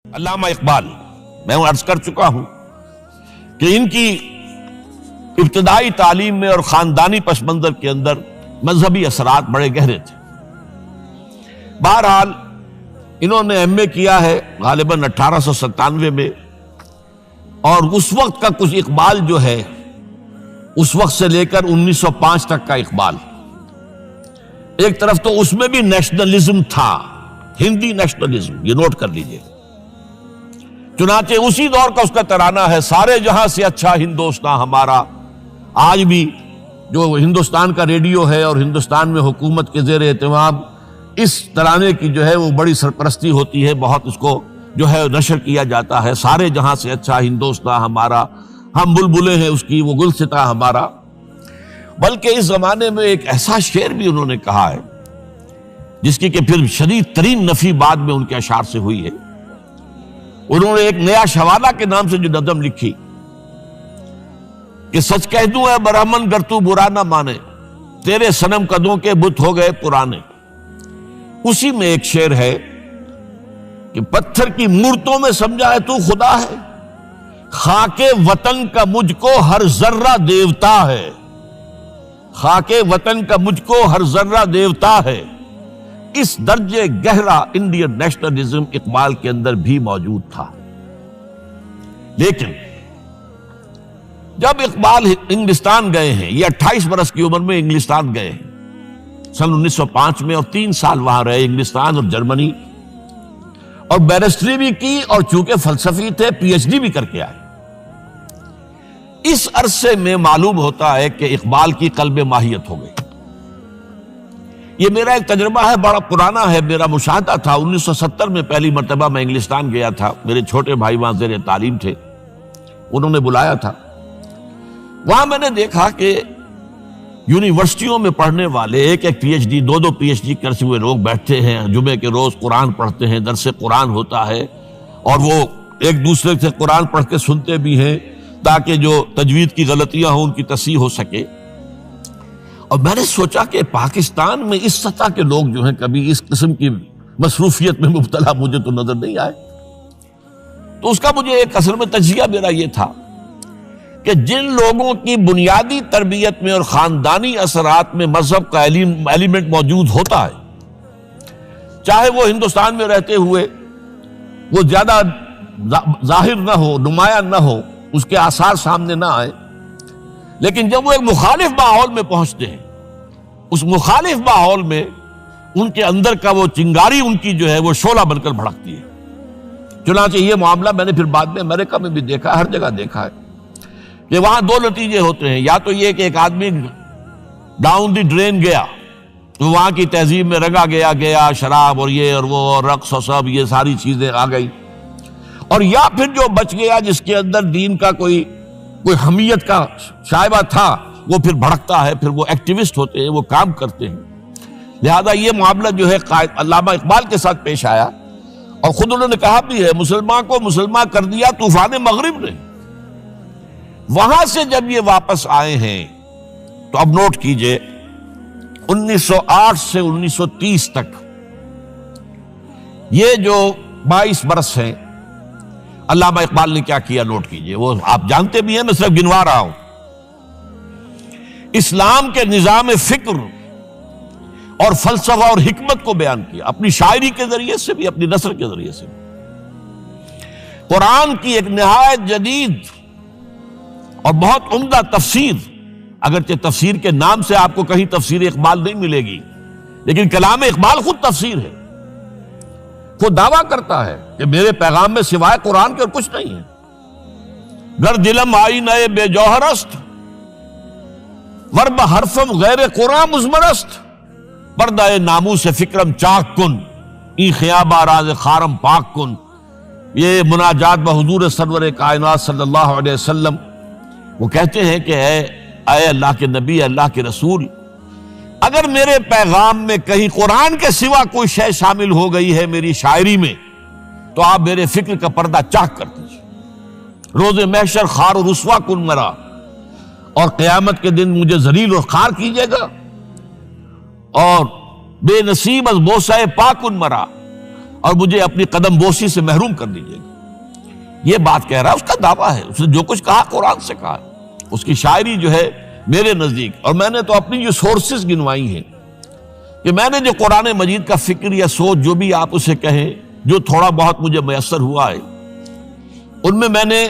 علامہ اقبال، میں عرض کر چکا ہوں کہ ان کی ابتدائی تعلیم میں اور خاندانی پس منظر کے اندر مذہبی اثرات بڑے گہرے تھے۔ بہرحال انہوں نے ایم اے کیا ہے غالباً 1897 میں، اور اس وقت کا کچھ اقبال جو ہے اس وقت سے لے کر 1905 تک کا اقبال، ایک طرف تو اس میں بھی نیشنلزم تھا، ہندی نیشنلزم، یہ نوٹ کر لیجئے۔ چنانچہ اسی دور کا اس کا ترانہ ہے، سارے جہاں سے اچھا ہندوستان ہمارا۔ آج بھی جو ہندوستان کا ریڈیو ہے اور ہندوستان میں حکومت کے زیر اہتمام اس ترانے کی جو ہے وہ بڑی سرپرستی ہوتی ہے، بہت اس کو جو ہے نشر کیا جاتا ہے، سارے جہاں سے اچھا ہندوستان ہمارا، ہم بلبلیں ہیں اس کی، وہ گلستاں ہمارا۔ بلکہ اس زمانے میں ایک ایسا شعر بھی انہوں نے کہا ہے جس کی کہ پھر شدید ترین نفی بعد میں ان کے اشعار سے ہوئی ہے۔ انہوں نے ایک نیا شوالہ کے نام سے جو نظم لکھی کہ سچ کہہ دوں اے برہمن گر تو برا نہ مانے، تیرے صنم قدوں کے بت ہو گئے پرانے۔ اسی میں ایک شعر ہے کہ پتھر کی مورتوں میں سمجھا ہے تو خدا ہے، خاک وطن کا مجھ کو ہر ذرہ دیوتا ہے، خاک وطن کا مجھ کو ہر ذرہ دیوتا ہے۔ اس درجے گہرا انڈین نیشنلزم اقبال کے اندر بھی موجود تھا۔ لیکن جب اقبال انگلستان گئے ہیں، یہ 28 برس کی عمر میں انگلستان گئے ہیں سن 1905 میں، اور 3 سال وہاں رہے، انگلستان اور جرمنی، اور بیرسٹری بھی کی، اور چونکہ فلسفی تھے پی ایچ ڈی بھی کر کے آئے۔ اس عرصے میں معلوم ہوتا ہے کہ اقبال کی قلب ماہیت ہو گئی۔ یہ میرا ایک تجربہ ہے، بڑا پرانا ہے، میرا مشاہدہ تھا۔ 1970 میں پہلی مرتبہ میں انگلستان گیا تھا، میرے چھوٹے بھائی وہاں زیر تعلیم تھے، انہوں نے بلایا تھا۔ وہاں میں نے دیکھا کہ یونیورسٹیوں میں پڑھنے والے ایک P H D, 2 P H D کرتے ہوئے لوگ بیٹھتے ہیں، جمعے کے روز قرآن پڑھتے ہیں، درس قرآن ہوتا ہے، اور وہ ایک دوسرے سے قرآن پڑھ کے سنتے بھی ہیں تاکہ جو تجوید کی غلطیاں ہوں ان کی تصحیح ہو سکے۔ اور میں نے سوچا کہ پاکستان میں اس سطح کے لوگ جو ہیں کبھی اس قسم کی مصروفیت میں مبتلا مجھے تو نظر نہیں آئے۔ تو اس کا مجھے ایک اصل میں تجزیہ میرا یہ تھا کہ جن لوگوں کی بنیادی تربیت میں اور خاندانی اثرات میں مذہب کا ایلیمنٹ موجود ہوتا ہے، چاہے وہ ہندوستان میں رہتے ہوئے وہ زیادہ ظاہر نہ ہو، نمایاں نہ ہو، اس کے آثار سامنے نہ آئے، لیکن جب وہ ایک مخالف ماحول میں پہنچتے ہیں، اس مخالف ماحول میں ان کے اندر کا وہ چنگاری ان کی جو ہے وہ شعلہ بن کر بھڑکتی ہے۔ چنانچہ یہ معاملہ میں نے پھر بعد میں امریکہ میں بھی دیکھا، ہر جگہ دیکھا ہے کہ وہاں 2 نتیجے ہوتے ہیں، یا تو یہ کہ ایک آدمی ڈاؤن دی ڈرین گیا تو وہاں کی تہذیب میں رنگا گیا شراب اور یہ اور وہ اور رقص اور سب یہ ساری چیزیں آ گئی، اور یا پھر جو بچ گیا جس کے اندر دین کا کوئی حمیت کا شائبہ تھا، وہ پھر بھڑکتا ہے، پھر وہ ایکٹیوسٹ ہوتے ہیں، وہ کام کرتے ہیں۔ لہذا یہ معاملہ جو ہے علامہ اقبال کے ساتھ پیش آیا، اور خود انہوں نے کہا بھی ہے، مسلمان کو مسلمان کر دیا طوفان مغرب نے۔ وہاں سے جب یہ واپس آئے ہیں تو اب نوٹ کیجئے 1908 سے 1930 تک یہ جو 22 برس ہیں، علامہ اقبال نے کیا کیا نوٹ کیجئے، وہ آپ جانتے بھی ہیں، میں صرف گنوا رہا ہوں۔ اسلام کے نظام فکر اور فلسفہ اور حکمت کو بیان کیا، اپنی شاعری کے ذریعے سے بھی، اپنی نثر کے ذریعے سے بھی۔ قرآن کی ایک نہایت جدید اور بہت عمدہ تفسیر، اگرچہ تفسیر کے نام سے آپ کو کہیں تفسیر اقبال نہیں ملے گی، لیکن کلام اقبال خود تفسیر ہے، خود دعویٰ کرتا ہے کہ میرے پیغام میں سوائے قرآن کے اور کچھ نہیں ہے۔ گر دلم آئی نئے بے جوہرست، ورب حرفم غیر قرآن مزمرست، پردہ نامو سے فکرم چاک کن، ای خیابہ راز خارم پاک کن۔ یہ مناجات بحضور سرور کائنات صلی اللہ علیہ وسلم، وہ کہتے ہیں کہ اے اللہ کے نبی، اللہ کے رسول، اگر میرے پیغام میں کہیں قرآن کے سوا کوئی شے شامل ہو گئی ہے میری شاعری میں، تو آپ میرے فکر کا پردہ چاک کر دیجیے۔ روز محشر خار و رسوا کن مرا، اور قیامت کے دن مجھے ذلیل اور خار کیجیے گا، اور بے نصیب از بوسہ پاک کن مرا، اور مجھے اپنی قدم بوسی سے محروم کر دیجیے گا. یہ بات کہہ رہا ہے، اس کا دعویٰ ہے، اس نے جو کچھ کہا قرآن سے کہا. اس کی شاعری جو ہے میرے نزدیک، اور میں نے تو اپنی جو سورسز گنوائی ہیں کہ میں نے جو قرآن مجید کا فکر یا سوچ جو بھی آپ اسے کہیں، جو تھوڑا بہت مجھے میسر ہوا ہے، ان میں نے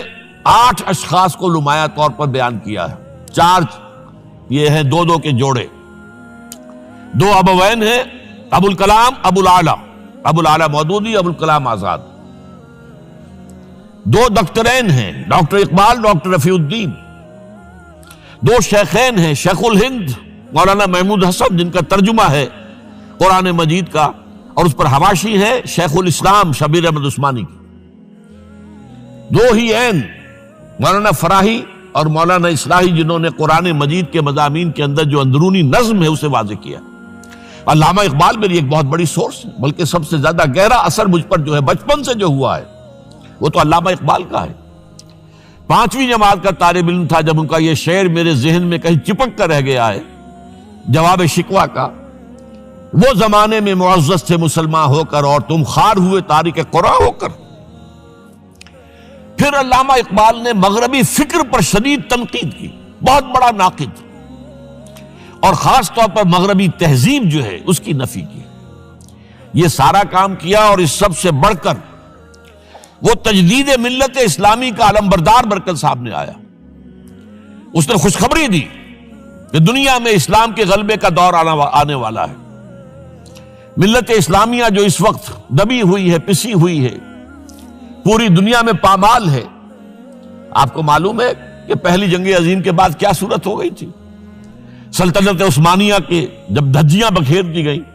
8 اشخاص کو نمایاں طور پر بیان کیا ہے. 4 یہ ہیں 2 کے جوڑے. 2 ابوین ہیں، ابو الکلام ابو العلا مودودی، ابو الکلام آزاد. 2 دکترین ہیں، ڈاکٹر اقبال، ڈاکٹر رفیع الدین. 2 شیخین ہیں، شیخ الہند مولانا محمود حسن، جن کا ترجمہ ہے قرآن مجید کا، اور اس پر حواشی ہے شیخ الاسلام شبیر احمد عثمانی کی. 2 ہی عین مولانا فراہی اور مولانا اصلاحی، جنہوں نے قرآن مجید کے مضامین کے اندر جو اندرونی نظم ہے اسے واضح کیا. علامہ اقبال میری ایک بہت بڑی سورس ہے، بلکہ سب سے زیادہ گہرا اثر مجھ پر جو ہے بچپن سے جو ہوا ہے وہ تو علامہ اقبال کا ہے. 5ویں جماعت کا طالب علم تھا جب ان کا یہ شعر میرے ذہن میں کہیں چپک کر رہ گیا ہے، جواب شکوہ کا: وہ زمانے میں معزز تھے مسلمان ہو کر، اور تم خار ہوئے تارک قرآن ہو کر. پھر علامہ اقبال نے مغربی فکر پر شدید تنقید کی، بہت بڑا ناقد، اور خاص طور پر مغربی تہذیب جو ہے اس کی نفی کی. یہ سارا کام کیا، اور اس سب سے بڑھ کر وہ تجدید ملت اسلامی کا علمبردار بن کر سامنے آیا. اس نے خوشخبری دی کہ دنیا میں اسلام کے غلبے کا دور آنے والا ہے. ملت اسلامیہ جو اس وقت دبی ہوئی ہے، پسی ہوئی ہے، پوری دنیا میں پامال ہے. آپ کو معلوم ہے کہ پہلی جنگ عظیم کے بعد کیا صورت ہو گئی تھی. سلطنت عثمانیہ کے جب دھجیاں بکھیر دی گئیں،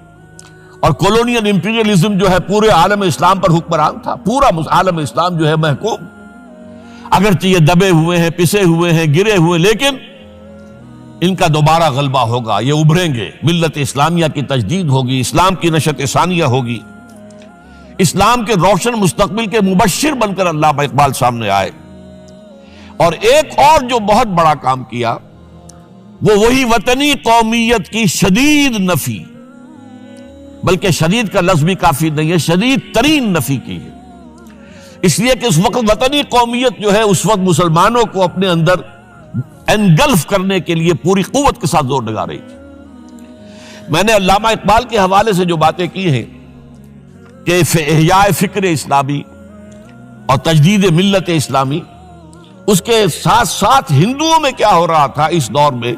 اور کولونیل امپیریلزم جو ہے پورے عالم اسلام پر حکمران تھا، پورا عالم اسلام جو ہے محکوم. اگرچہ یہ دبے ہوئے ہیں، پسے ہوئے ہیں، گرے ہوئے، لیکن ان کا دوبارہ غلبہ ہوگا، یہ ابھریں گے. ملت اسلامیہ کی تجدید ہوگی، اسلام کی نشأت ثانیہ ہوگی. اسلام کے روشن مستقبل کے مبشر بن کر علامہ اقبال سامنے آئے. اور ایک اور جو بہت بڑا کام کیا وہ وہی وطنی قومیت کی شدید نفی، بلکہ شدید کا لفظ بھی کافی نہیں ہے، شدید ترین نفی کی ہے. اس لیے کہ اس وقت وطنی قومیت جو ہے اس وقت مسلمانوں کو اپنے اندر انگلف کرنے کے لیے پوری قوت کے ساتھ زور لگا رہی تھی. میں نے علامہ اقبال کے حوالے سے جو باتیں کی ہیں کہ احیاء فکر اسلامی اور تجدید ملت اسلامی، اس کے ساتھ ساتھ ہندوؤں میں کیا ہو رہا تھا اس دور میں،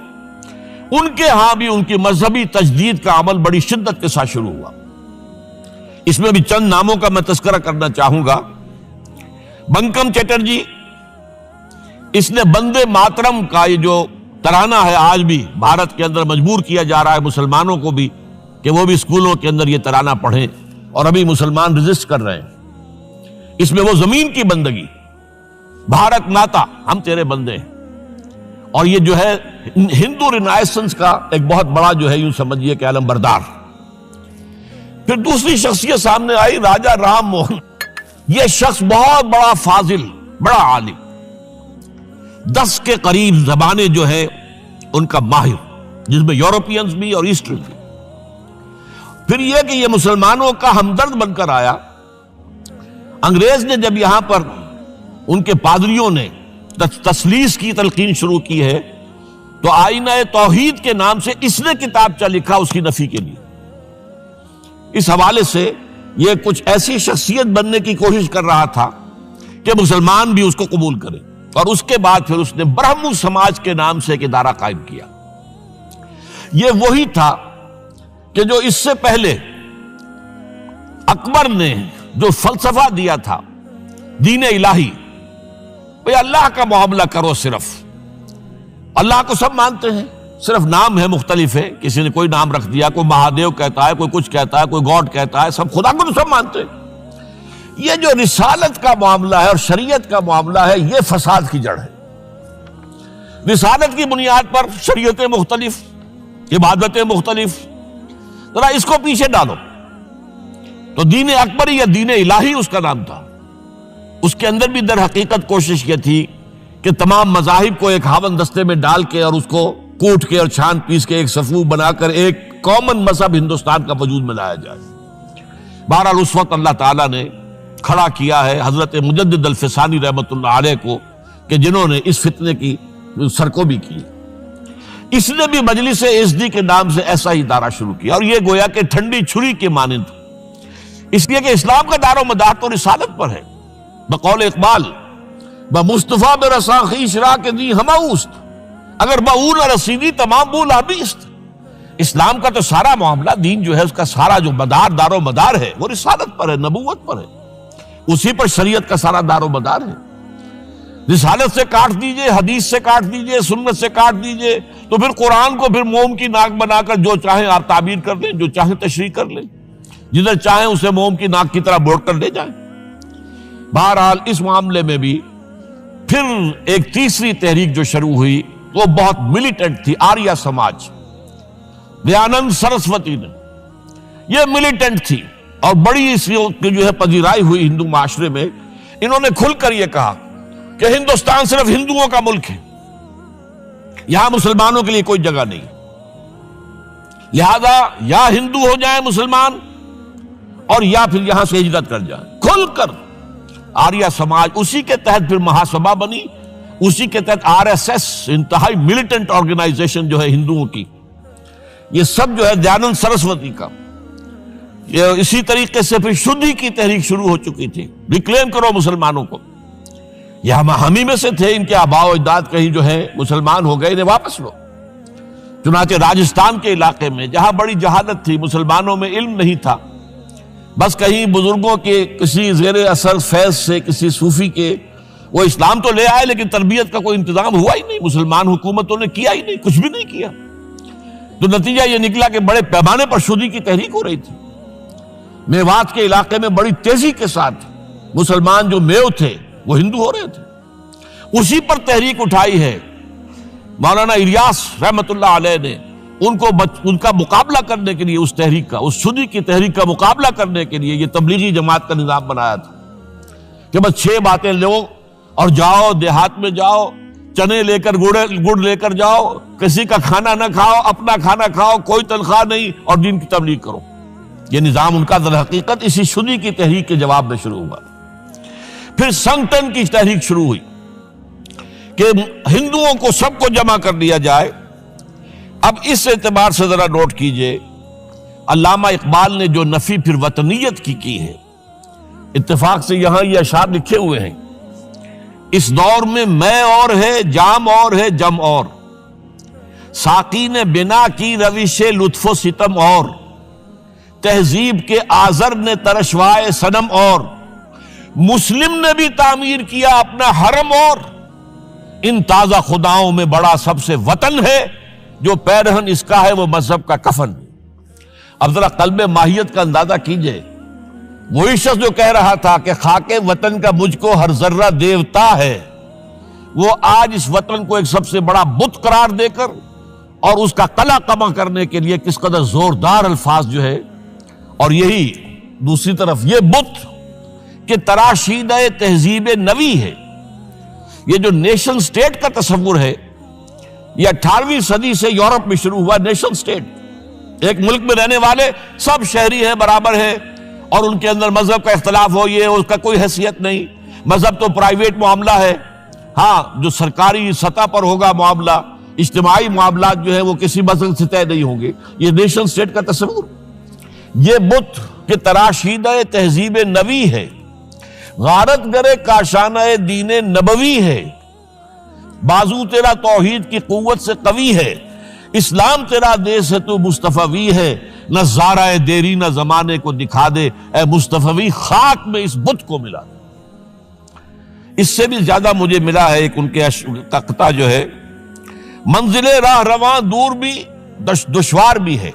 ان کے ہاں بھی ان کی مذہبی تجدید کا عمل بڑی شدت کے ساتھ شروع ہوا. اس میں بھی چند ناموں کا میں تذکرہ کرنا چاہوں گا. بنکم چٹرجی، اس نے بندے ماترم کا یہ جو ترانہ ہے آج بھی بھارت کے اندر مجبور کیا جا رہا ہے مسلمانوں کو بھی کہ وہ بھی اسکولوں کے اندر یہ ترانہ پڑھیں، اور ابھی مسلمان رجسٹ کر رہے ہیں. اس میں وہ زمین کی بندگی، بھارت ماتا ہم تیرے بندے ہیں. اور یہ جو ہے ہندو رینائسنس کا ایک بہت بڑا جو ہے یوں سمجھیے کہ علمبردار. پھر دوسری شخصیت سامنے آئی، راجہ رام موہن. یہ شخص بہت بڑا فاضل، بڑا عالم، 10 کے قریب زبانیں جو ہے ان کا ماہر، جس میں یورپینز بھی اور ایسٹرن بھی. پھر یہ کہ یہ مسلمانوں کا ہمدرد بن کر آیا. انگریز نے جب یہاں پر ان کے پادریوں نے تسلیس کی تلقین شروع کی ہے تو آئینہ توحید کے نام سے اس نے کتابچہ لکھا اس کی نفی کے لیے. اس حوالے سے یہ کچھ ایسی شخصیت بننے کی کوشش کر رہا تھا کہ مسلمان بھی اس کو قبول کریں. اور اس کے بعد پھر اس نے برہمو سماج کے نام سے ایک ادارہ قائم کیا. یہ وہی تھا کہ جو اس سے پہلے اکبر نے جو فلسفہ دیا تھا دین الہی، بھئی اللہ کا معاملہ کرو، صرف اللہ کو سب مانتے ہیں، صرف نام ہے مختلف ہے. کسی نے کوئی نام رکھ دیا، کوئی مہادیو کہتا ہے، کوئی کچھ کہتا ہے، کوئی گاڈ کہتا ہے، سب خدا کو تو سب مانتے ہیں. یہ جو رسالت کا معاملہ ہے اور شریعت کا معاملہ ہے، یہ فساد کی جڑ ہے. رسالت کی بنیاد پر شریعتیں مختلف، عبادتیں مختلف، ذرا اس کو پیچھے ڈالو. تو دین اکبری یا دین الہی اس کا نام تھا. اس کے اندر بھی در حقیقت کوشش یہ تھی کہ تمام مذاہب کو ایک ہاون دستے میں ڈال کے اور اس کو کوٹ کے اور چھان پیس کے ایک صفوف بنا کر ایک کامن مذہب ہندوستان کا وجود میں لایا جائے. بہرحال اس وقت اللہ تعالیٰ نے کھڑا کیا ہے حضرت مجدد الفسانی رحمۃ اللہ علیہ کو کہ جنہوں نے اس فتنے کی سرکوبی کی. اس نے بھی مجلس ازدی کے نام سے ایسا ہی ادارہ شروع کیا، اور یہ گویا کہ ٹھنڈی چھری کے مانند، اس لیے کہ اسلام کا دار و مدار تو رسالت پر ہے. بقول اقبال بمصطفیٰ برساں خویش را کے دی ہماؤست، اگر باؤ نہ رسیدی تمام بولا بیست. اسلام کا تو سارا معاملہ، دین جو ہے اس کا سارا جو مدار دار و مدار ہے وہ رسالت پر ہے، نبوت پر ہے، اسی پر شریعت کا سارا دار و مدار ہے. رسالت سے کاٹ دیجئے، حدیث سے کاٹ دیجئے، سنت سے کاٹ دیجئے، تو پھر قرآن کو پھر موم کی ناک بنا کر جو چاہیں آپ تعبیر کر لیں، جو چاہیں تشریح کر لیں، جدھر چاہیں اسے موم کی ناک کی طرح بوڑ کر لے جائیں. بہرحال اس معاملے میں بھی پھر ایک تیسری تحریک جو شروع ہوئی وہ بہت ملیٹنٹ تھی، آریہ سماج. دیانند سرسوتی نے، یہ ملیٹنٹ تھی اور بڑی اس کی جو ہے پذیرائی ہوئی ہندو معاشرے میں. انہوں نے کھل کر یہ کہا کہ ہندوستان صرف ہندوؤں کا ملک ہے، یہاں مسلمانوں کے لیے کوئی جگہ نہیں، لہذا یا ہندو ہو جائیں مسلمان اور یا پھر یہاں سے ہجرت کر جائیں. کھل کر آریہ سماج، اسی کے تحت پھر مہاسبھا بنی، اسی کے تحت RSS، انتہائی ملیٹنٹ آرگنائزیشن جو ہے ہندوؤں کی، یہ سب جو ہے دیانند سرسوتی کا. یہ اسی طریقے سے پھر شدھی کی تحریک شروع ہو چکی تھی، ریکلیم کرو مسلمانوں کو. یہ ہم ہی میں سے تھے، ان کے آباء و اجداد کہیں جو ہے مسلمان ہو گئے، انہیں واپس لو. چنانچہ راجستھان کے علاقے میں جہاں بڑی جہالت تھی، مسلمانوں میں علم نہیں تھا، بس کہیں بزرگوں کے کسی زیر اثر فیض سے، کسی صوفی کے وہ اسلام تو لے آئے لیکن تربیت کا کوئی انتظام ہوا ہی نہیں، مسلمان حکومتوں نے کیا ہی نہیں، کچھ بھی نہیں کیا. تو نتیجہ یہ نکلا کہ بڑے پیمانے پر شدھی کی تحریک ہو رہی تھی. میوات کے علاقے میں بڑی تیزی کے ساتھ مسلمان جو میو تھے وہ ہندو ہو رہے تھے. اسی پر تحریک اٹھائی ہے مولانا الیاس رحمت اللہ علیہ نے. ان کا مقابلہ کرنے کے لیے، اس تحریک کا، اس شدھی کی تحریک کا مقابلہ کرنے کے لیے یہ تبلیغی جماعت کا نظام بنایا تھا کہ بس 6 باتیں لو اور جاؤ، دیہات میں جاؤ، چنے لے کر گڑ لے کر جاؤ، کسی کا کھانا نہ کھاؤ، اپنا کھانا کھاؤ، کوئی تنخواہ نہیں، اور دین کی تبلیغ کرو. یہ نظام ان کا در حقیقت اسی شدھی کی تحریک کے جواب میں شروع ہوا. پھر سنگٹن کی تحریک شروع ہوئی کہ ہندوؤں کو سب کو جمع کر لیا جائے. اب اس اعتبار سے ذرا نوٹ کیجئے، علامہ اقبال نے جو نفی پھر وطنیت کی ہے، اتفاق سے یہاں یہ اشعار لکھے ہوئے ہیں: اس دور میں میں اور ہے، جام اور ہے، جم اور، ساقی نے بنا کی روش لطف و ستم اور، تہذیب کے آزر نے ترشوائے صنم اور، مسلم نے بھی تعمیر کیا اپنا حرم اور، ان تازہ خداؤں میں بڑا سب سے وطن ہے، جو پیرہن اس کا ہے وہ مذہب کا کفن. اب ذرا قلب ماہیت کا اندازہ کیجئے. وہی شخص جو کہہ رہا تھا کہ خاک وطن کا مجھ کو ہر ذرہ دیوتا ہے، وہ آج اس وطن کو ایک سب سے بڑا بت قرار دے کر اور اس کا قلع قمع کرنے کے لیے کس قدر زوردار الفاظ جو ہے. اور یہی دوسری طرف یہ بت کہ تراشیدہ تہذیب نوی ہے. یہ جو نیشن سٹیٹ کا تصور ہے، یہ 18ویں صدی سے یورپ میں شروع ہوا. نیشن سٹیٹ، ایک ملک میں رہنے والے سب شہری ہیں، برابر ہیں، اور ان کے اندر مذہب کا اختلاف ہو، یہ اس کا کوئی حیثیت نہیں. مذہب تو پرائیویٹ معاملہ ہے، ہاں جو سرکاری سطح پر ہوگا معاملہ، اجتماعی معاملات جو ہے وہ کسی مذہب سے طے نہیں ہوں گے. یہ نیشن سٹیٹ کا تصور، یہ بت کہ تراشیدہ تہذیب نوی ہے، غارت گرے کاشانہ دین نبوی ہے، بازو تیرا توحید کی قوت سے قوی ہے، اسلام تیرا دیس ہے تو مصطفی ہے، نہ زارہ دیری نہ زمانے کو دکھا دے، اے مصطفی خاک میں اس بت کو ملا دے. اس سے بھی زیادہ مجھے ملا ہے ایک ان کے قطعہ جو ہے: منزل راہ رواں دور بھی دشوار بھی ہے،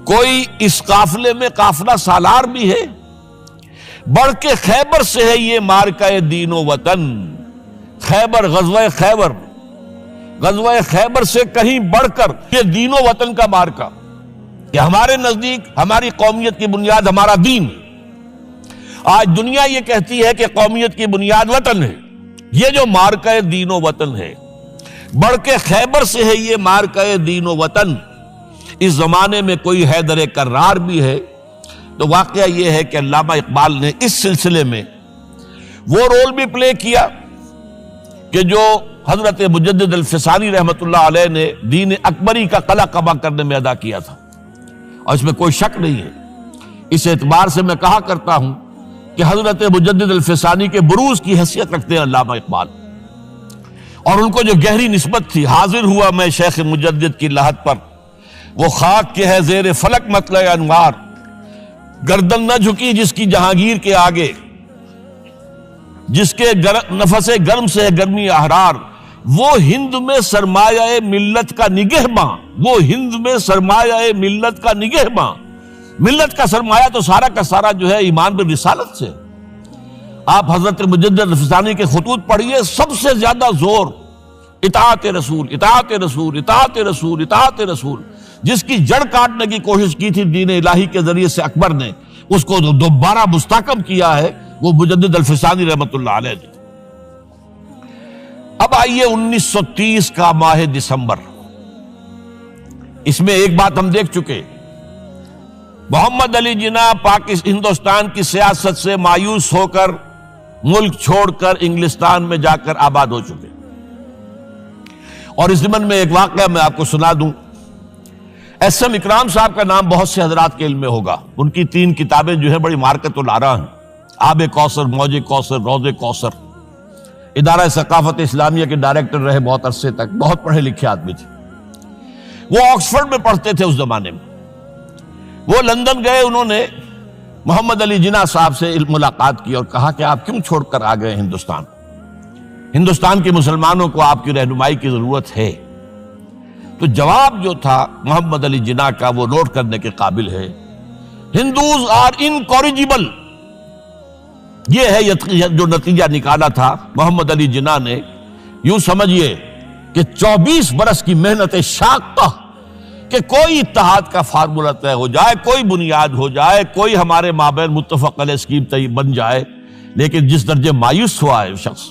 کوئی اس قافلے میں قافلہ سالار بھی ہے، بڑھ کے خیبر سے ہے یہ مارکہ دین و وطن. خیبر، غزوہ خیبر سے کہیں بڑھ کر یہ دین و وطن کا مارکہ، کہ ہمارے نزدیک ہماری قومیت کی بنیاد ہمارا دین. آج دنیا یہ کہتی ہے کہ قومیت کی بنیاد وطن ہے. یہ جو مارکہ دین و وطن ہے، بڑھ کے خیبر سے ہے یہ مارکہ دین و وطن. اس زمانے میں کوئی حیدر کرار بھی ہے، تو واقعہ یہ ہے کہ علامہ اقبال نے اس سلسلے میں وہ رول بھی پلے کیا کہ جو حضرت مجدد الفسانی رحمۃ اللہ علیہ نے دین اکبری کا قلع قبا کرنے میں ادا کیا تھا، اور اس میں کوئی شک نہیں ہے۔ اس اعتبار سے میں کہا کرتا ہوں کہ حضرت مجدد الفسانی کے بروز کی حیثیت رکھتے ہیں علامہ اقبال، اور ان کو جو گہری نسبت تھی، حاضر ہوا میں شیخ مجدد کی لحد پر، وہ خاک کے ہے زیر فلک مطلع انوار، گردن نہ جھکی جس کی جہانگیر کے آگے، جس کے نفس گرم سے ہے گرمی احرار، وہ ہند میں سرمایہ ملت کا نگہباں، وہ ہند میں سرمایہ ملت کا نگہباں۔ ملت کا سرمایہ تو سارا کا سارا جو ہے ایمان بالرسالت سے۔ آپ حضرت مجدد الفسانی کے خطوط پڑھیے، سب سے زیادہ زور اطاعت رسول، اطاعت رسول، اطاعت رسول، اطاعت رسول۔ جس کی جڑ کاٹنے کی کوشش کی تھی دین الہی کے ذریعے سے اکبر نے، اس کو دوبارہ مستحکم کیا ہے وہ مجدد الفسانی رحمۃ اللہ علیہ نے۔ اب آئیے 1930 کا ماہ دسمبر، اس میں ایک بات ہم دیکھ چکے، محمد علی جناح ہندوستان کی سیاست سے مایوس ہو کر ملک چھوڑ کر انگلستان میں جا کر آباد ہو چکے۔ اور اس ضمن میں ایک واقعہ میں آپ کو سنا دوں۔ ایس ایم اکرام صاحب کا نام بہت سے حضرات کے علم میں ہوگا، ان کی 3 کتابیں جو ہیں بڑی مارکت الآراء ہیں، آب کوثر، موج کوثر، روض کوثر۔ ادارہ ثقافت اسلامیہ کے ڈائریکٹر رہے بہت عرصے تک، بہت پڑھے لکھے آدمی تھے۔ وہ آکسفورڈ میں پڑھتے تھے اس زمانے میں۔ وہ لندن گئے، انہوں نے محمد علی جناح صاحب سے ملاقات کی اور کہا کہ آپ کیوں چھوڑ کر آ گئے ہندوستان؟ ہندوستان کے مسلمانوں کو آپ کی رہنمائی کی ضرورت ہے۔ تو جواب جو تھا محمد علی جناح کا وہ نوٹ کرنے کے قابل ہے۔ ہندوز آر انکوریجیبل، یہ ہے جو نتیجہ نکالا تھا محمد علی جناح نے۔ یوں سمجھیے کہ 24 برس کی محنت شاقہ کہ کوئی اتحاد کا فارمولہ طے ہو جائے، کوئی بنیاد ہو جائے، کوئی ہمارے مابین متفق علیہ اسکیم بن جائے، لیکن جس درجے مایوس ہوا ہے شخص،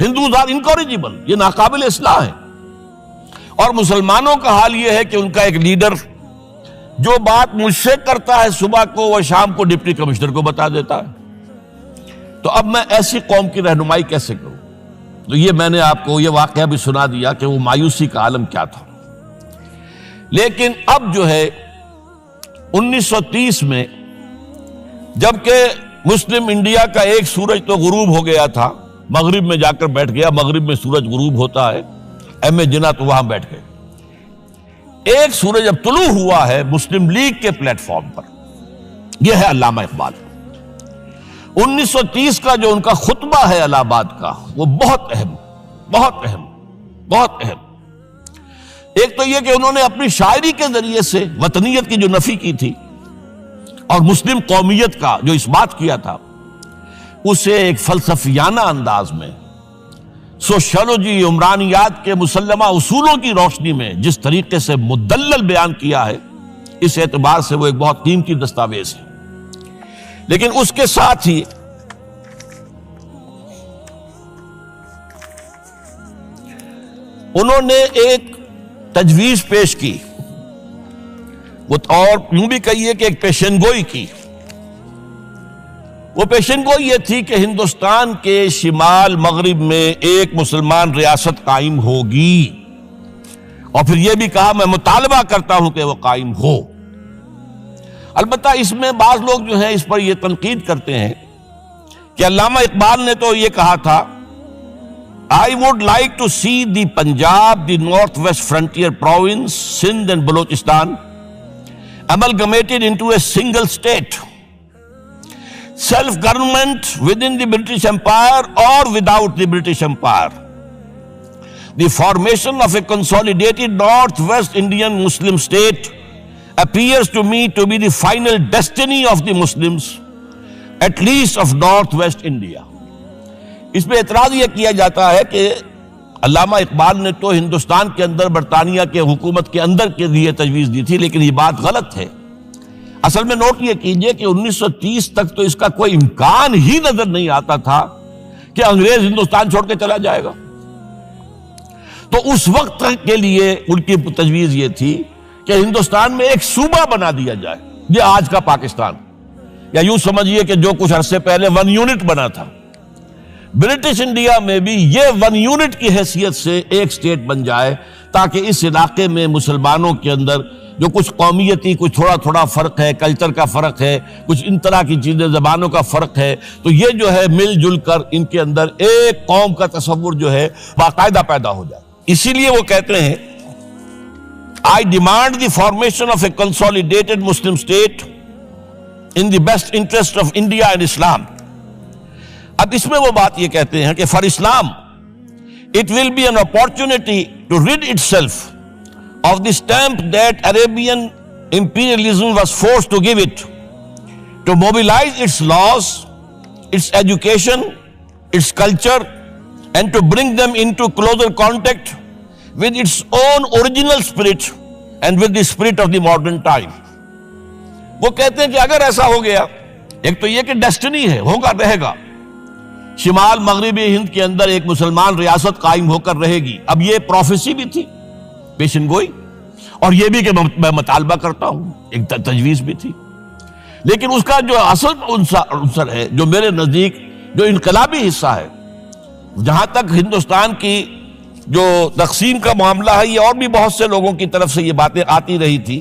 ہندوز آر انکوریجیبل، یہ ناقابل اصلاح ہے۔ اور مسلمانوں کا حال یہ ہے کہ ان کا ایک لیڈر جو بات مجھ سے کرتا ہے صبح کو، وہ شام کو ڈپٹی کمشنر کو بتا دیتا ہے۔ تو اب میں ایسی قوم کی رہنمائی کیسے کروں؟ تو یہ میں نے آپ کو یہ واقعہ بھی سنا دیا کہ وہ مایوسی کا عالم کیا تھا۔ لیکن اب جو ہے 1930 میں، جبکہ مسلم انڈیا کا ایک سورج تو غروب ہو گیا تھا، مغرب میں جا کر بیٹھ گیا، مغرب میں سورج غروب ہوتا ہے، ایم اے جناح تو وہاں بیٹھ گئے۔ ایک سورج اب طلوع ہوا ہے مسلم لیگ کے پلیٹ فارم پر، یہ ہے علامہ اقبال۔ 1930 کا جو ان کا خطبہ ہے الہ آباد کا، وہ بہت اہم، بہت اہم، بہت اہم۔ ایک تو یہ کہ انہوں نے اپنی شاعری کے ذریعے سے وطنیت کی جو نفی کی تھی اور مسلم قومیت کا جو اس بات کیا تھا، اسے ایک فلسفیانہ انداز میں، سوشیولوجی، عمرانیات کے مسلمہ اصولوں کی روشنی میں جس طریقے سے مدلل بیان کیا ہے، اس اعتبار سے وہ ایک بہت قیمتی دستاویز ہے۔ لیکن اس کے ساتھ ہی انہوں نے ایک تجویز پیش کی، اور یوں بھی کہیے کہ ایک پیشن گوئی کی۔ وہ پیشن گوئی یہ تھی کہ ہندوستان کے شمال مغرب میں ایک مسلمان ریاست قائم ہوگی، اور پھر یہ بھی کہا میں مطالبہ کرتا ہوں کہ وہ قائم ہو۔ البتہ اس میں بعض لوگ جو ہیں اس پر یہ تنقید کرتے ہیں کہ علامہ اقبال نے تو یہ کہا تھا I would like to see the Punjab, the Northwest Frontier Province, Sindh and Balochistan amalgamated into a single state. Self-government within the British Empire or without the British Empire. The formation of a consolidated Northwest Indian Muslim state appears to me to be the final destiny of the Muslims, at least of Northwest India. اس پہ اعتراض یہ کیا جاتا ہے کہ علامہ اقبال نے تو ہندوستان کے اندر برطانیہ کے حکومت کے اندر کے لیے تجویز دی تھی، لیکن یہ بات غلط ہے۔ اصل میں نوٹ یہ کیجئے کہ 1930 تک تو اس کا کوئی امکان ہی نظر نہیں آتا تھا کہ انگریز ہندوستان چھوڑ کے چلا جائے گا۔ تو اس وقت کے لیے ان کی تجویز یہ تھی کہ ہندوستان میں ایک صوبہ بنا دیا جائے، یہ آج کا پاکستان، یا یوں سمجھیے کہ جو کچھ عرصے پہلے 1 یونٹ بنا تھا، برٹش انڈیا میں بھی یہ 1 یونٹ کی حیثیت سے ایک سٹیٹ بن جائے، تاکہ اس علاقے میں مسلمانوں کے اندر جو کچھ قومیتی کچھ تھوڑا فرق ہے، کلچر کا فرق ہے، کچھ ان طرح کی چیزیں، زبانوں کا فرق ہے، تو یہ جو ہے مل جل کر ان کے اندر ایک قوم کا تصور جو ہے باقاعدہ پیدا ہو جائے۔ اسی لیے وہ کہتے ہیں I demand the formation of a consolidated Muslim state in the best interest of India and Islam۔ اب اس میں وہ بات یہ کہتے ہیں کہ for Islam it will be an opportunity to rid itself of the stamp that Arabian imperialism was forced to give it, to mobilize its laws, its education, its culture, and to bring them into closer contact with its own original spirit and with the spirit of the modern time۔ وہ کہتے ہیں کہ اگر ایسا ہو گیا، ایک تو یہ کہ ڈیسٹنی ہے، ہوگا، رہے گا، شمال مغربی ہند کے اندر ایک مسلمان ریاست قائم ہو کر رہے گی۔ اب یہ پروفیسی بھی تھی، پیشن گوئی، اور یہ بھی کہ میں مطالبہ کرتا ہوں، ایک تجویز بھی تھی، لیکن اس کا جو اصل عنصر ہے، جو میرے نزدیک جو انقلابی حصہ ہے، جہاں تک ہندوستان کی جو تقسیم کا معاملہ ہے، یہ اور بھی بہت سے لوگوں کی طرف سے یہ باتیں آتی رہی تھی۔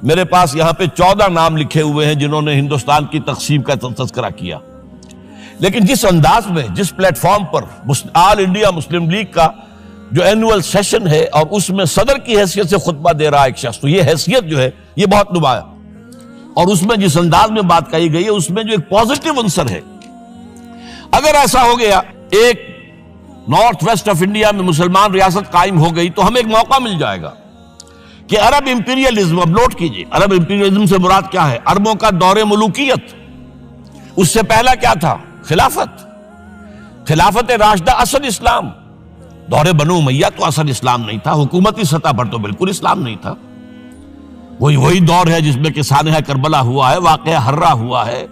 میرے پاس یہاں پہ 14 نام لکھے ہوئے ہیں جنہوں نے ہندوستان کی تقسیم کا تذکرہ کیا، لیکن جس انداز میں، جس پلیٹ فارم پر آل انڈیا مسلم لیگ کا جو اینول سیشن ہے اور اس میں صدر کی حیثیت سے خطبہ دے رہا ایک شخص، تو یہ حیثیت جو ہے یہ بہت نمایاں، اور اس میں جس انداز میں بات کہی گئی ہے اس میں جو ایک پازیٹیو عنصر ہے۔ اگر ایسا ہو گیا، ایک نارتھ ویسٹ آف انڈیا میں مسلمان ریاست قائم ہو گئی، تو ہمیں ایک موقع مل جائے گا کہ عرب امپیریلزم، اب نوٹ کیجئے، عرب امپیریلزم سے مراد کیا ہے؟ عربوں کا دور ملوکیت۔ اس سے پہلا کیا تھا؟ خلافت راشدہ، اصل اسلام۔ دور بنو امیہ تو اصل اسلام نہیں تھا، حکومتی سطح پر تو بالکل اسلام نہیں تھا۔ وہی دور ہے جس میں کہ سانحہ کربلا ہوا ہے، واقعہ ہرہ ہوا ہے،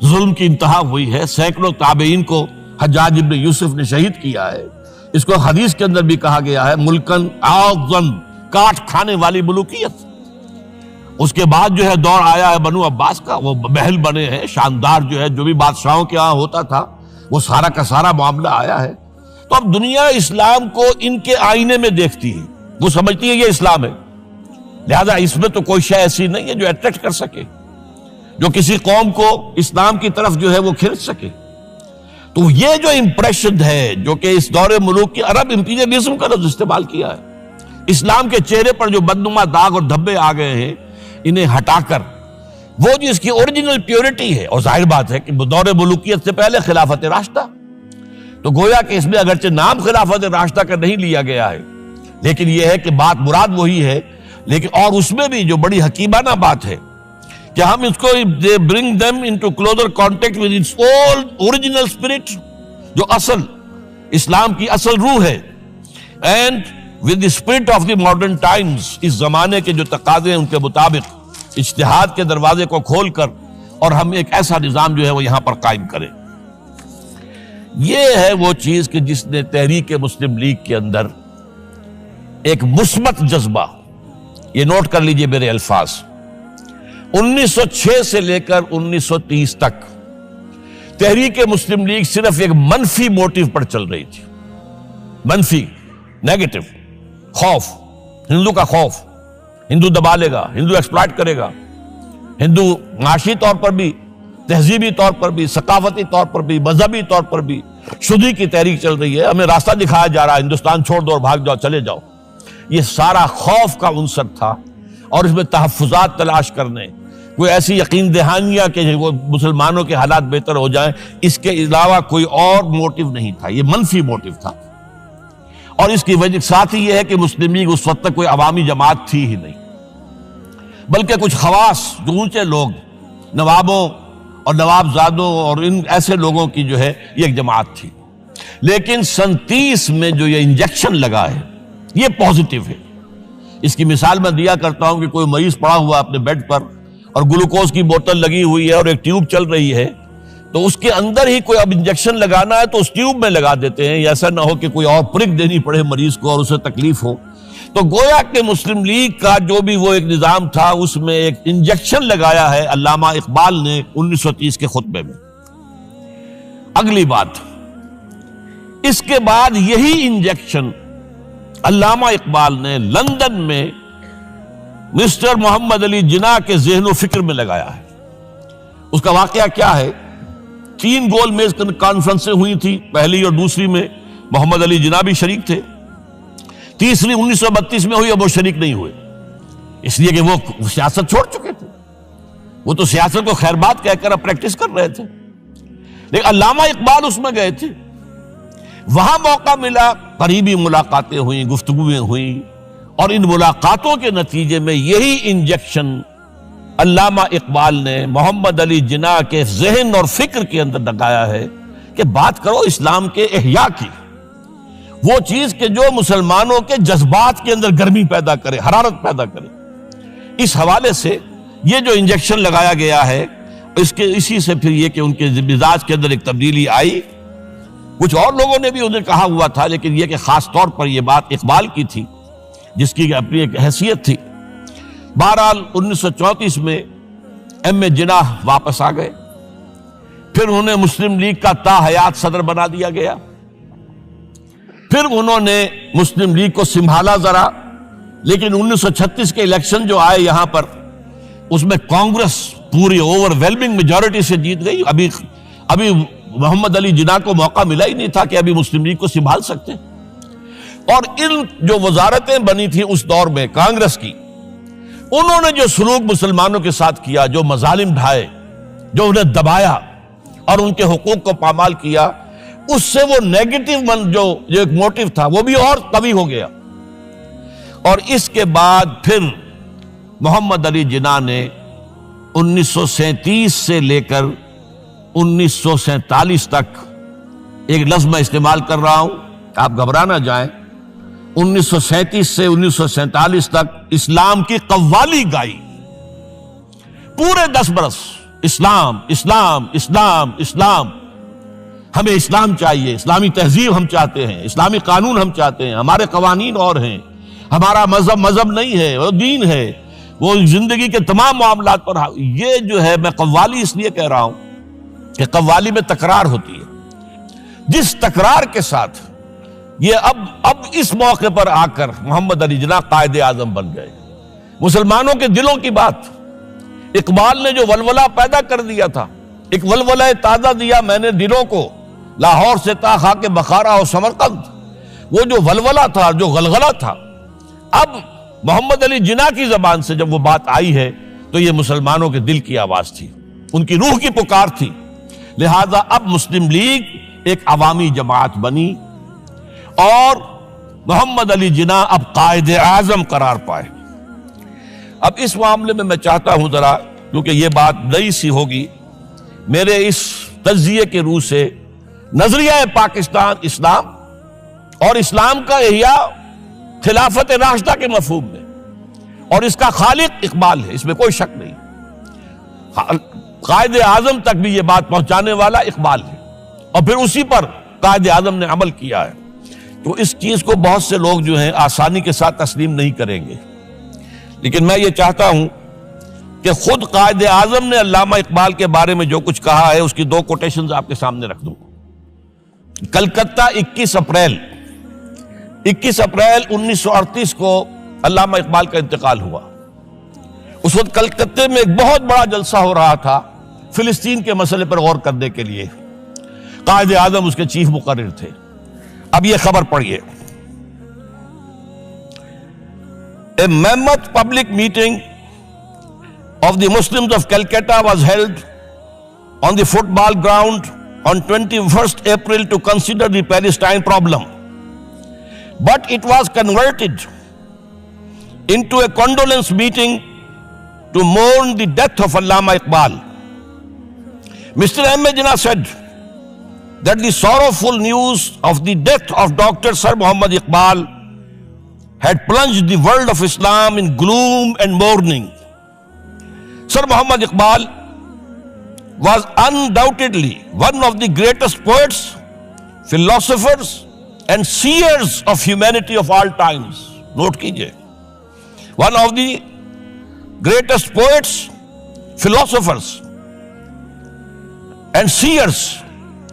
ظلم کی انتہا ہوئی ہے، سینکڑوں تابعین کو حجاج ابن یوسف نے شہید کیا ہے۔ اس کو حدیث کے اندر بھی کہا گیا ہے ملکن اعظم، کاٹ کھانے والی ملوکیت۔ اس کے بعد جو ہے دور آیا ہے بنو عباس کا، وہ محل بنے ہیں شاندار، جو ہے جو بھی بادشاہوں کے ہاں ہوتا تھا وہ سارا کا سارا معاملہ آیا ہے۔ تو اب دنیا اسلام کو ان کے آئینے میں دیکھتی ہے، وہ سمجھتی ہے یہ اسلام ہے، لہذا اس میں تو کوئی شے ایسی نہیں ہے جو اٹریکٹ کر سکے، جو کسی قوم کو اسلام کی طرف جو ہے وہ کھینچ سکے۔ تو یہ جو امپریشن ہے جو کہ اس دور ملوک کی عرب امپیریلزم کا لفظ استعمال کیا ہے، اسلام کے چہرے پر جو بدنما داغ اور دھبے آ گئے ہیں، انہیں ہٹا کر وہ جو اس کی اوریجنل پیورٹی ہے، اور ظاہر بات ہے کہ دور ملوکیت سے پہلے خلافت راشدہ، تو گویا کہ اس میں اگرچہ نام خلافت راشدہ کا نہیں لیا گیا ہے، لیکن یہ ہے کہ بات مراد وہی ہے، لیکن اور اس میں بھی جو بڑی حکیمانہ بات ہے کہ ہم اس کو bring them into closer contact with its old original spirit، جو اصل اسلام کی اصل روح ہے، and with the spirit of the modern times، اس زمانے کے جو تقاضے ہیں ان کے مطابق اجتہاد کے دروازے کو کھول کر، اور ہم ایک ایسا نظام جو ہے وہ یہاں پر قائم کریں۔ یہ ہے وہ چیز کہ جس نے تحریک مسلم لیگ کے اندر ایک مثبت جذبہ، یہ نوٹ کر لیجئے میرے الفاظ، 1906 سے لے کر 1930 تک تحریک مسلم لیگ صرف ایک منفی موٹیو پر چل رہی تھی، منفی، نیگیٹو، خوف، ہندو کا خوف، ہندو دبا لے گا، ہندو ایکسپلائٹ کرے گا، ہندو معاشی طور پر بھی، تہذیبی طور پر بھی، ثقافتی طور پر بھی، مذہبی طور پر بھی شدی کی تحریک چل رہی ہے، ہمیں راستہ دکھایا جا رہا ہے، ہندوستان چھوڑ دو اور بھاگ جاؤ، چلے جاؤ۔ یہ سارا خوف کا عنصر تھا، اور اس میں تحفظات تلاش کرنے، کوئی ایسی یقین دہانیاں کہ وہ مسلمانوں کے حالات بہتر ہو جائیں، اس کے علاوہ کوئی اور موٹیو نہیں تھا، یہ منفی موٹیو تھا۔ اور اس کی وجہ ساتھ ہی یہ ہے کہ مسلم لیگ اس وقت تک کوئی عوامی جماعت تھی ہی نہیں، بلکہ کچھ خواص، جو اونچے لوگ، نوابوں اور نوابزادوں اور ان ایسے لوگوں کی جو ہے یہ ایک جماعت تھی۔ لیکن 37 میں جو یہ انجیکشن لگا ہے یہ پازیٹیو ہے۔ اس کی مثال میں دیا کرتا ہوں کہ کوئی مریض پڑا ہوا اپنے بیڈ پر اور گلوکوز کی بوتل لگی ہوئی ہے اور ایک ٹیوب چل رہی ہے، تو اس کے اندر ہی کوئی اب انجیکشن لگانا ہے تو اس ٹیوب میں لگا دیتے ہیں، ایسا نہ ہو کہ کوئی اور پرک دینی پڑے مریض کو اور اسے تکلیف ہو۔ تو گویا کہ مسلم لیگ کا جو بھی وہ ایک نظام تھا اس میں ایک انجیکشن لگایا ہے علامہ اقبال نے 1930 کے خطبے میں۔ اگلی بات، اس کے بعد یہی انجیکشن علامہ اقبال نے لندن میں مسٹر محمد علی جناح کے ذہن و فکر میں لگایا ہے۔ اس کا واقعہ کیا ہے؟ 3 گول میز کانفرنسیں ہوئی تھی، پہلی اور دوسری میں محمد علی جناح بھی شریک تھے، تیسری 1932 میں ہوئی، اب وہ شریک نہیں ہوئے، اس لیے کہ وہ سیاست چھوڑ چکے تھے، وہ تو سیاست کو خیر بات کہہ کر اب پریکٹس کر رہے تھے، لیکن علامہ اقبال اس میں گئے تھے، وہاں موقع ملا، قریبی ملاقاتیں ہوئیں، گفتگویں ہوئیں، اور ان ملاقاتوں کے نتیجے میں یہی انجیکشن علامہ اقبال نے محمد علی جناح کے ذہن اور فکر کے اندر لگایا ہے کہ بات کرو اسلام کے احیاء کی، وہ چیز کہ جو مسلمانوں کے جذبات کے اندر گرمی پیدا کرے، حرارت پیدا کرے۔ اس حوالے سے یہ جو انجیکشن لگایا گیا ہے، اسی سے پھر یہ کہ ان کے مزاج کے اندر ایک تبدیلی آئی۔ کچھ اور لوگوں نے بھی انہیں کہا ہوا تھا، لیکن یہ کہ خاص طور پر یہ بات اقبال کی تھی جس کی اپنی ایک حیثیت تھی۔ بہرحال 1934 میں ایم اے جناح واپس آ گئے، پھر انہیں مسلم لیگ کا تا حیات صدر بنا دیا گیا، پھر انہوں نے مسلم لیگ کو سنبھالا ذرا، لیکن 1936 کے الیکشن جو آئے یہاں پر، اس میں کانگریس پوری اوور ویلمنگ میجورٹی سے جیت گئی۔ ابھی محمد علی جناح کو موقع ملا ہی نہیں تھا کہ ابھی مسلم لیگ کو سنبھال سکتے، اور ان جو وزارتیں بنی تھی اس دور میں کانگریس کی، انہوں نے جو سلوک مسلمانوں کے ساتھ کیا، جو مظالم ڈھائے، جو انہیں دبایا اور ان کے حقوق کو پامال کیا، اس سے وہ نیگیٹو جو ایک موٹیو تھا وہ بھی اور قوی ہو گیا۔ اور اس کے بعد پھر محمد علی جناح نے 1937 سے لے کر 1947 تک، ایک لفظ میں استعمال کر رہا ہوں، آپ گھبرا نہ جائیں، 1937 سے 1947 تک اسلام کی قوالی گائی، پورے 10 برس اسلام اسلام اسلام اسلام، ہمیں اسلام چاہیے، اسلامی تہذیب ہم چاہتے ہیں، اسلامی قانون ہم چاہتے ہیں، ہمارے قوانین اور ہیں، ہمارا مذہب نہیں ہے، وہ دین ہے، وہ زندگی کے تمام معاملات پر۔ یہ جو ہے، میں قوالی اس لیے کہہ رہا ہوں کہ قوالی میں تکرار ہوتی ہے، جس تکرار کے ساتھ یہ اب اس موقع پر آ کر محمد علی جناح قائد اعظم بن گئے۔ مسلمانوں کے دلوں کی بات، اقبال نے جو ولولہ پیدا کر دیا تھا، ایک ولولہ تازہ دیا میں نے دلوں کو، لاہور سے تا خاک بخارا اور سمرقند، وہ جو ولولہ تھا، جو غلغلہ تھا، اب محمد علی جناح کی زبان سے جب وہ بات آئی ہے تو یہ مسلمانوں کے دل کی آواز تھی، ان کی روح کی پکار تھی۔ لہذا اب مسلم لیگ ایک عوامی جماعت بنی اور محمد علی جناح اب قائد اعظم قرار پائے۔ اب اس معاملے میں چاہتا ہوں ذرا، کیونکہ یہ بات نئی سی ہوگی، میرے اس تجزیے کے روح سے نظریہ پاکستان اسلام اور اسلام کا احیاء خلافت راشدہ کے مفہوم میں، اور اس کا خالق اقبال ہے، اس میں کوئی شک نہیں، قائد اعظم تک بھی یہ بات پہنچانے والا اقبال ہے، اور پھر اسی پر قائد اعظم نے عمل کیا ہے۔ تو اس چیز کو بہت سے لوگ جو ہیں آسانی کے ساتھ تسلیم نہیں کریں گے، لیکن میں یہ چاہتا ہوں کہ خود قائد اعظم نے علامہ اقبال کے بارے میں جو کچھ کہا ہے اس کی 2 کوٹیشنز آپ کے سامنے رکھ دوں۔ کلکتہ 21 اپریل 1938 کو علامہ اقبال کا انتقال ہوا۔ اس وقت کلکتہ میں ایک بہت بڑا جلسہ ہو رہا تھا فلسطین کے مسئلے پر غور کرنے کے لیے، قائد اعظم اس کے چیف مقرر تھے۔ اب یہ خبر پڑھیے، A mammoth public meeting of the Muslims of Calcutta was held on the football ground on 21st April to consider the Palestine problem. But it was converted into a condolence meeting to mourn the death of Allama Iqbal. Mr. M. A. Jinnah said that the sorrowful news of the death of Dr. Sir Muhammad Iqbal had plunged the world of Islam in gloom and mourning. Sir Muhammad Iqbal was undoubtedly one of the greatest poets, philosophers and seers of humanity of all times. Note kijiye, one of the greatest poets, philosophers and seers,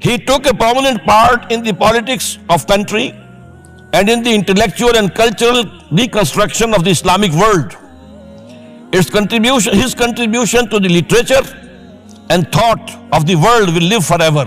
He took a prominent part in the politics of country and in the intellectual and cultural reconstruction of the Islamic world. His contribution to the literature and thought of the world will live forever.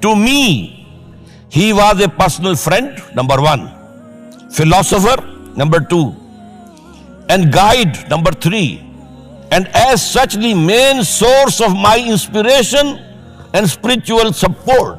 To me, he was a personal friend, number one, philosopher, number two, and guide, number three, and as such the main source of my inspiration and spiritual support.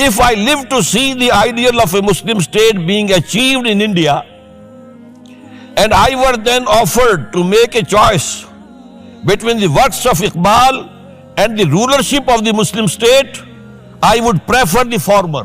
if I live to see the ideal of a Muslim state being achieved in India and I were then offered to make a choice between the works of Iqbal and the rulership of the Muslim state, I would prefer the former.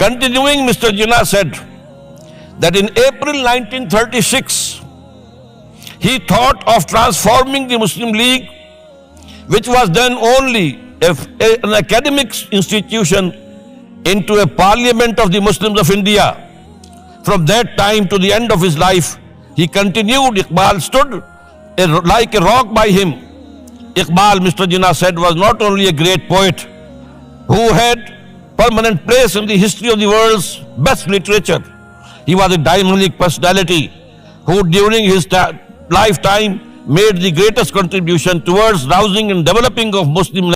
continuing, Mr. Jinnah said that in April 1936 he thought of transforming the Muslim League, which was then only an academic institution, into a parliament of the Muslims of India. From that time to the end of his life, he continued. Iqbal stood like a rock by him. Iqbal, Mr. Jinnah said, was not only a great poet who had permanent place in the history of the world's best literature, he was a dynamic personality who during his lifetime made the greatest contribution towards rousing and developing of Muslim